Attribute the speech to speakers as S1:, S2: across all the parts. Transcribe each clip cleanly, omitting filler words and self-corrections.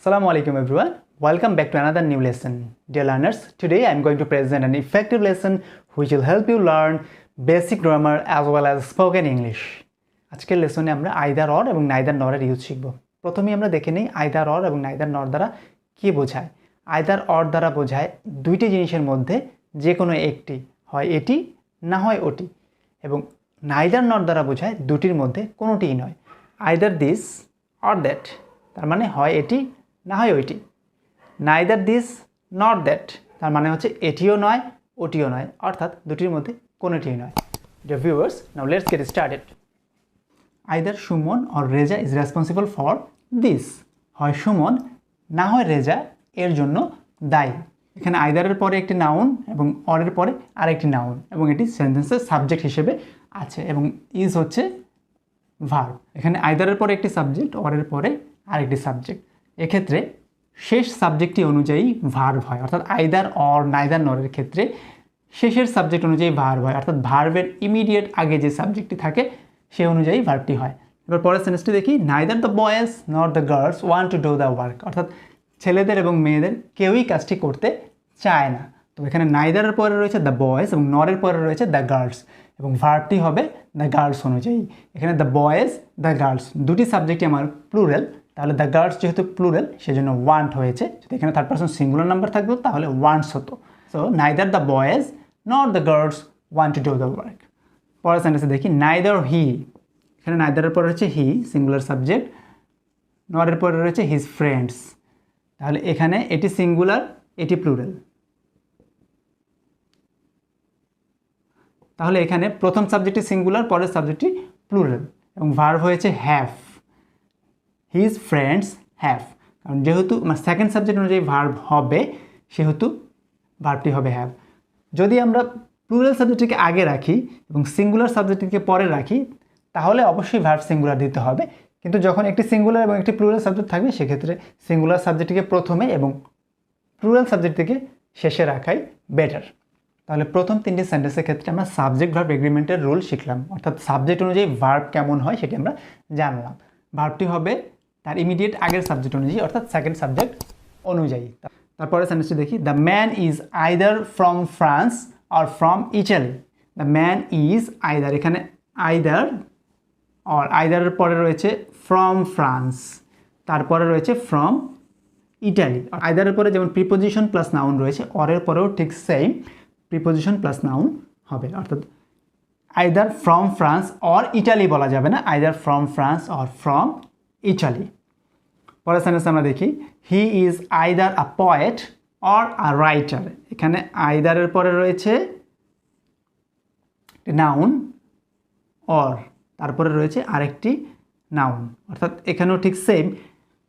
S1: Assalamu alaikum everyone. Welcome back to another new lesson. Dear learners, today I am going to present an effective lesson which will help you learn basic grammar as well as spoken English. আজকের লেসনে আমরা either or এবং neither নর এর use শিখব। প্রথমেই আমরা দেখে নেই আইদার অর এবং নাইদার নর দ্বারা কি বোঝায়। আইদার অর দ্বারা বোঝায় দুইটি জিনিসের মধ্যে যে কোনো একটি, হয় এটি না হয় ওটি, এবং নাইদার নর দ্বারা বোঝায় দুটির মধ্যে কোনোটিই নয়। আইদার দিস অর দ্যাট, তার মানে হয় এটি না হয় ওইটি। নাইদার দিস নট দ্যাট, তার মানে হচ্ছে এটিও নয় ওটিও নয়, অর্থাৎ দুটির মধ্যে কোনোটিই নয়। Dear viewers, now let's get started. Either Suman or Reza is responsible for this. হয় সুমন না হয় রেজা এর জন্য দায়ী। এখানে আইদারের পরে একটি নাউন এবং অরের পরে আরেকটি নাউন, এবং এটি সেন্টেন্সের সাবজেক্ট হিসেবে আছে, এবং ইজ হচ্ছে ভার্ব। এখানে আইদারের পরে একটি সাবজেক্ট, অরের পরে আরেকটি সাবজেক্ট। এক্ষেত্রে শেষ সাবজেক্টটি অনুযায়ী ভার্ব হয়, অর্থাৎ আইদার অর নাইদার নরের ক্ষেত্রে শেষের সাবজেক্ট অনুযায়ী ভার্ব হয়, অর্থাৎ ভার্বের ইমিডিয়েট আগে যে সাবজেক্টটি থাকে সে অনুযায়ী ভার্বটি হয়। এবার পরের সেন্টেন্সটি দেখি, নাইদার দ্য বয়েজ নর the girls want to do the work, অর্থাৎ ছেলেদের এবং মেয়েদের কেউই কাজটি করতে চায় না। তো এখানে নাইদারের পরে রয়েছে দ্য বয়েজ এবং নরের পরে রয়েছে দ্য গার্লস, এবং ভার্বটি হবে দ্য গার্লস অনুযায়ী। এখানে দ্য বয়েজ দ্য গার্লস দুটি সাবজেক্টই আমার প্লুরাল, তাহলে দ্য গার্লস যেহেতু প্লুরাল সেজন্য ওয়ান্ট হয়েছে। যদি এখানে থার্ড পারসন সিঙ্গুলার নাম্বার থাকতো তাহলে ওয়ান্টস হতো। So neither the boys not the girls want to do the work. পরের সেন্টেন্সে দেখি, নাইদার হি, এখানে নাইদারের পরে রয়েছে হি সিঙ্গুলার সাবজেক্ট, নরের পরে রয়েছে হিজ ফ্রেন্ডস, তাহলে এখানে এটি সিঙ্গুলার এটি প্লুরাল। তাহলে এখানে প্রথম সাবজেক্টটি সিঙ্গুলার, পরের সাবজেক্টটি প্লুরাল, এবং ভার্ব হয়েছে হ্যাভ, হিজ ফ্রেন্ডস হ্যাভ। কারণ যেহেতু সেকেন্ড সাবজেক্ট অনুযায়ী ভার্ব হবে সেহেতু ভার্বটি হবে হ্যাভ। যদি আমরা প্লুরাল সাবজেক্টটিকে আগে রাখি এবং সিঙ্গুলার সাবজেক্টটিকে পরে রাখি তাহলে অবশ্যই ভার্ব সিঙ্গুলার দিতে হবে, কিন্তু যখন একটি সিঙ্গুলার এবং একটি প্লুরাল সাবজেক্ট থাকবে সেক্ষেত্রে সিঙ্গুলার সাবজেক্টটিকে প্রথমে এবং প্লুরাল সাবজেক্টটিকে শেষে রাখাই বেটার। তাহলে প্রথম তিনটি সেন্টেন্সের ক্ষেত্রে আমরা সাবজেক্ট ভার্ব এগ্রিমেন্টের রুল শিখলাম, অর্থাৎ সাবজেক্ট অনুযায়ী ভার্ব কেমন হয় সেটি আমরা জানলাম। ভার্বটি হবে তার ইমিডিয়েট আগের সাবজেক্ট অনুযায়ী, অর্থাৎ সেকেন্ড সাবজেক্ট অনুযায়ী। তারপরে সেন্টেন্সটি দেখি, the man is either from France or from Italy. The man is either, এখানে আইদার অর আইদারের পরে রয়েছে ফ্রম ফ্রান্স, তারপরে রয়েছে ফ্রম ইটালি। আইদারের পরে যেমন প্রিপোজিশন প্লাস নাউন রয়েছে, অরের পরেও ঠিক সেম প্রিপোজিশন প্লাস নাউন হবে, অর্থাৎ either from France or Italy বলা যাবে না, either from France or from Italy. পরের সেন্টেন্স আমরা দেখি, হি is either a poet or a writer. এখানে আইদারের পরে রয়েছে নাউন অর, তারপরে রয়েছে আরেকটি নাউন, অর্থাৎ এখানেও ঠিক সেম।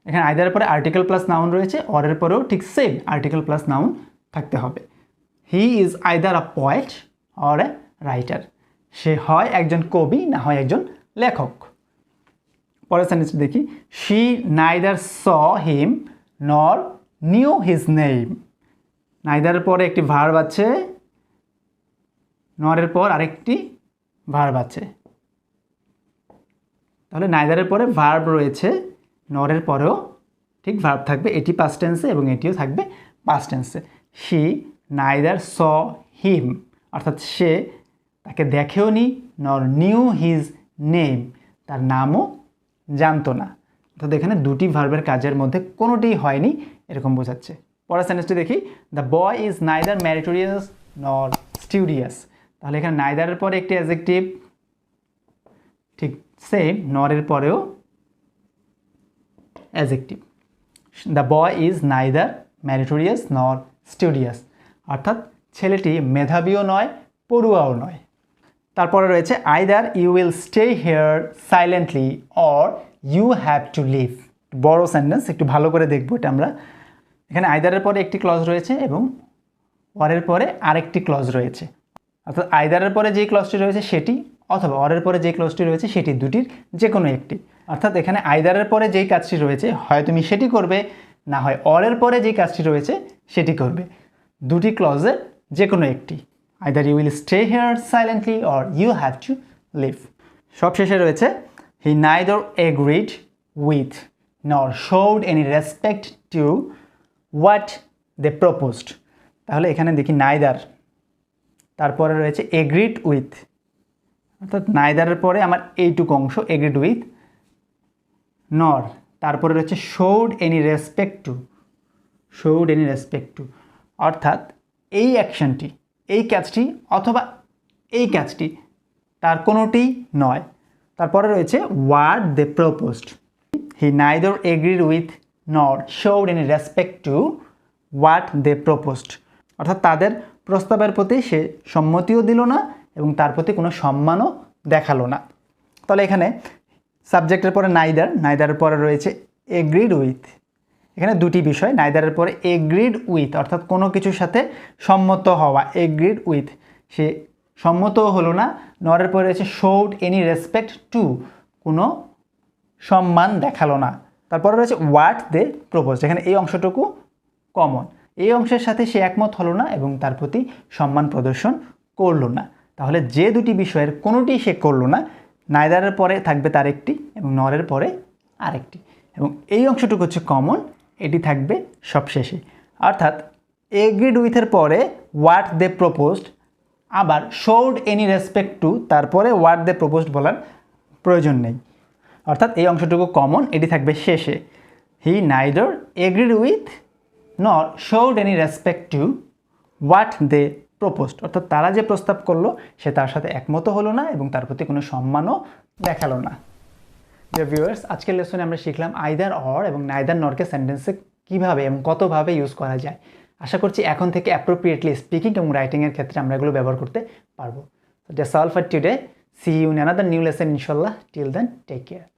S1: এখানে আইদারের পরে আর্টিকেল প্লাস নাউন রয়েছে, অরের পরেও ঠিক সেম আর্টিকেল প্লাস নাউন থাকতে হবে। He is either a poet or a writer, সে হয় একজন কবি না হয় একজন লেখক। পরের সেন্টেন্স দেখি, শি নাইদার স হিম নর নিউ হিজ নেম। নাইদারের পরে একটি ভার্ব আছে, নরের পর আরেকটি ভার্ব আছে, তাহলে নাইদারের পরে ভার্ব রয়েছে, নরের পরেও ঠিক ভার্ব থাকবে, এটি পাস্ট টেন্সে এবং এটিও থাকবে পাস্ট টেন্সে। শি নাইদার স হিম, অর্থাৎ সে তাকে দেখেও নি, নর নিউ হিজ নেম, তার নামও জানতো না, অর্থাৎ এখানে দুটি ভার্বের কাজের মধ্যে কোনোটিই হয়নি এরকম বোঝাচ্ছে। পরের সেন্টেন্সটি দেখি, দ্য বয় ইজ নাইদার ম্যারিটোরিয়াস নর স্টুডিয়াস। তাহলে এখানে নাইদারের পরে একটি অ্যাডজেক্টিভ, ঠিক সেম নরের পরেও adjective. The boy is neither ম্যারিটোরিয়াস নর স্টুডিয়াস, অর্থাৎ ছেলেটি মেধাবীও নয় পড়ুয়াও নয়। তারপরে রয়েছে either you will stay here silently or you have to leave. বড় সেন্টেন্স, একটু ভালো করে দেখবো এটা আমরা। এখানে আইদারের পরে একটি ক্লজ রয়েছে এবং অরের পরে আরেকটি ক্লজ রয়েছে, অর্থাৎ আইদারের পরে যেই ক্লজটি রয়েছে সেটি অথবা অরের পরে যে ক্লজটি রয়েছে সেটি দুটির যে কোনো একটি, অর্থাৎ এখানে আইদারের পরে যেই কাজটি রয়েছে হয় তুমি সেটি করবে, না হয় অরের পরে যেই কাজটি রয়েছে সেটি করবে, দুটি ক্লজের যে কোনো একটি। Either you will stay here silently or you have to leave. সব শেষে রয়েছে he neither agreed with nor showed any respect to what they proposed. তাহলে এখানে দেখি neither, তারপরে রয়েছে agreed with, অর্থাৎ নাইদারের পরে আমার এইটুকু অংশ এগ্রিড উইথ, নর, তারপরে রয়েছে showed any respect two, showed any respect two, অর্থাৎ এই অ্যাকশনটি, এই কাজটি অথবা এই কাজটি তার কোনোটি নয়। তারপরে রয়েছে what they proposed, he neither agreed with nor showed any respect to what they proposed, অর্থাৎ তাদের প্রস্তাবের প্রতি সে সম্মতিও দিল না এবং তার প্রতি কোনো সম্মানও দেখালো না। তাহলে এখানে সাবজেক্টের পরে নাইদার, নাইদারের পরে রয়েছে এগ্রিড উইথ, এখানে দুটি বিষয়, নাইদারের পরে এগ্রিড উইথ অর্থাৎ কোনো কিছুর সাথে সম্মত হওয়া, এগ্রিড উইথ সে সম্মতও হলো না, নরের পরে রয়েছে শোড এনি রেসপেক্ট টু কোনো সম্মান দেখালো না, তারপরে রয়েছে হোয়াট দে প্রপোজ, এখানে এই অংশটুকু কমন, এই অংশের সাথে সে একমত হলো না এবং তার প্রতি সম্মান প্রদর্শন করলো না। তাহলে যে দুটি বিষয়ের কোনোটি সে করলো না, নাইদারের পরে থাকবে তার একটি এবং নরের পরে আরেকটি, এবং এই অংশটুকু হচ্ছে কমন, এটি থাকবে সবশেষে। অর্থাৎ এগ্রিড উইথের পরে হোয়াট দে প্রপোজড, আবার শোড এনি রেসপেক্ট টু, তারপরে হোয়াট দে প্রপোজড বলার প্রয়োজন নেই, অর্থাৎ এই অংশটুকু কমন, এটি থাকবে শেষে। He neither agreed with nor showed any respect to what they proposed, অর্থাৎ তারা যে প্রস্তাব করলো সে তার সাথে একমত হলো না এবং তার প্রতি কোনো সম্মানও দেখালো না। ডিয়ার ভিউয়ার্স, আজকের লেসনে আমরা শিখলাম আইদার অর এবং নাইদার নরকে সেন্টেন্সে কীভাবে এবং কতভাবে ইউজ করা যায়। আশা করছি এখন থেকে অ্যাপ্রোপ্রিয়েটলি স্পিকিং এবং রাইটিংয়ের ক্ষেত্রে আমরা এগুলো ব্যবহার করতে পারবো। That's all for today, see you in another new lesson ইনশাল্লাহ, টিল দেন টেক কেয়ার।